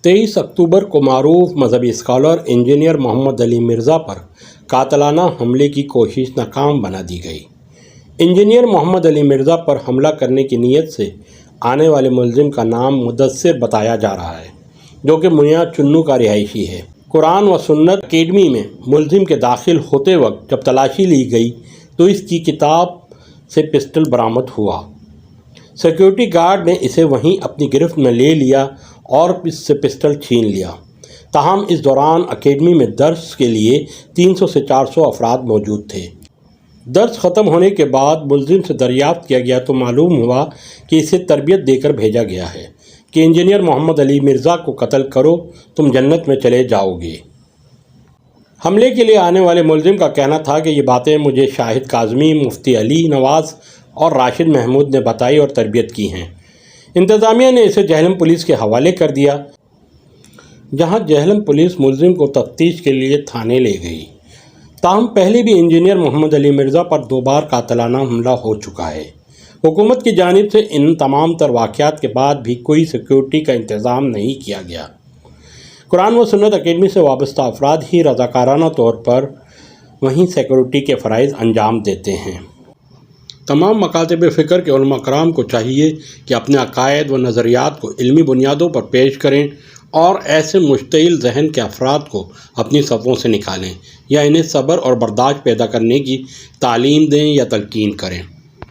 23 اکتوبر کو معروف مذہبی اسکالر انجینئر محمد علی مرزا پر قاتلانہ حملے کی کوشش ناکام بنا دی گئی۔ انجینئر محمد علی مرزا پر حملہ کرنے کی نیت سے آنے والے ملزم کا نام مدثر بتایا جا رہا ہے، جو کہ منیا چنو کا رہائشی ہے۔ قرآن و سنت اکیڈمی میں ملزم کے داخل ہوتے وقت جب تلاشی لی گئی تو اس کی کتاب سے پسٹل برآمد ہوا۔ سیکیورٹی گارڈ نے اسے وہیں اپنی گرفت میں لے لیا اور اس سے پسٹل چھین لیا۔ تاہم اس دوران اکیڈمی میں درس کے لیے 300 سے 400 افراد موجود تھے۔ درس ختم ہونے کے بعد ملزم سے دریافت کیا گیا تو معلوم ہوا کہ اسے تربیت دے کر بھیجا گیا ہے کہ انجینئر محمد علی مرزا کو قتل کرو، تم جنت میں چلے جاؤ گے۔ حملے کے لیے آنے والے ملزم کا کہنا تھا کہ یہ باتیں مجھے شاہد کاظمی، مفتی علی نواز اور راشد محمود نے بتائی اور تربیت کی ہیں۔ انتظامیہ نے اسے جہلم پولیس کے حوالے کر دیا، جہاں جہلم پولیس ملزم کو تفتیش کے لیے تھانے لے گئی۔ تاہم پہلے بھی انجینئر محمد علی مرزا پر 2 بار قاتلانہ حملہ ہو چکا ہے۔ حکومت کی جانب سے ان تمام تر واقعات کے بعد بھی کوئی سیکیورٹی کا انتظام نہیں کیا گیا۔ قرآن و سنت اکیڈمی سے وابستہ افراد ہی رضاکارانہ طور پر وہیں سیکیورٹی کے فرائض انجام دیتے ہیں۔ تمام مکاتب فکر کے علماء کرام کو چاہیے کہ اپنے عقائد و نظریات کو علمی بنیادوں پر پیش کریں اور ایسے مشتعل ذہن کے افراد کو اپنی صفوں سے نکالیں یا انہیں صبر اور برداشت پیدا کرنے کی تعلیم دیں یا تلقین کریں۔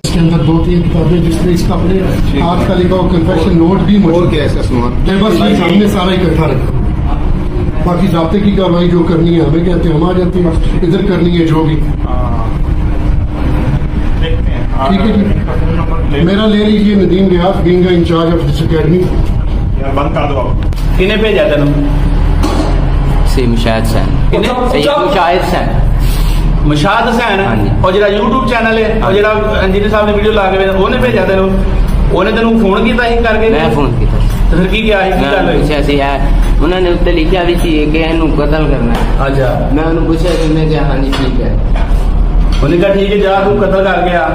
اس کے اندر 2-3 کتابیں جس میں اس کا اپنے ہاتھ کا لکھا ہوا کنفیشن نوٹ بھی موجود ہے۔ بس یہ سامنے سارا اکٹھا رکھا، باقی ضابطے کی کارروائی جو کرنی ہے ہمیں کہتے ہیں، ہم آ جاتے ہیں، ادھر کرنی ہے جو بھی ٹھیک ہے جی۔ میرا لے لیجیے Nadeem Riaz, being incharge of this academy. بند کر دو۔ کنے بھیجا تینوں؟ مشاہد حسین۔ مشاہد حسین۔ مشاہد حسین اور جڑا یوٹیوب چینل ہے اور جڑا انجینئر صاحب نے ویڈیو لا کے اونے بھیجا تینوں؟ اونے تینوں فون کیتا ہی کر کے؟ میں فون کیتا۔ تو پھر کی کیا ہے؟ کی گل ہوئی؟ ایسی ہے انہوں نے اتنے لکھا بھی سی کہ اینو قتل کرنا ہے۔ اچھا، میں انہوں پوچھا کہ میں کہا ہاں جی ٹھیک ہے۔ انہوں نے کہا ٹھیک ہے جا تو قتل کر گیا۔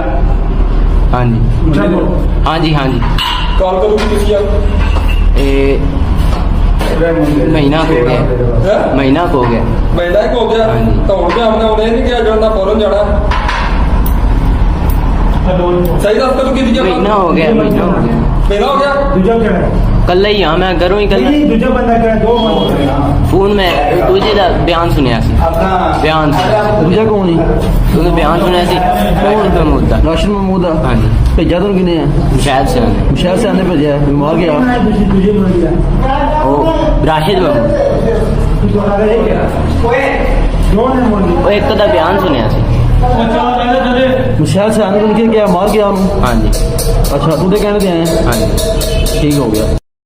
ہاں جی ہاں جی ہاں جی۔ کال کرو کسی مہینہ ہو گیا، مہینہ ہو گیا، مہینہ ہو گیا تو ہوں پہ ہم نے انہیں نہیں کیا جانا فوراً جانا۔ صحیح دس کرو کی مہینہ ہو گیا، مہینہ ہو گیا، مہینہ ہو گیا۔ کل ہی ہاں میں گھروں ہی کل فون میں دوجے دا بیان سنیا سی، بیان دوجا کون ہی بیان سنیا سی راشد محمود دا۔ راشد محمود دا؟ ہاں جی۔ بھیجا تو کنے ہے؟ مشاہد سے مشاہد سے آنے بھیجا ہے، بیمار گیا وہ راشد محمود، وہ ایک دا بیان سنیا سی۔ مشاہد سے آنے تو کیا مار گیا؟ ہاں جی۔ اچھا تو کہنے دے آئے ہیں؟ ہاں جی ٹھیک ہو گیا۔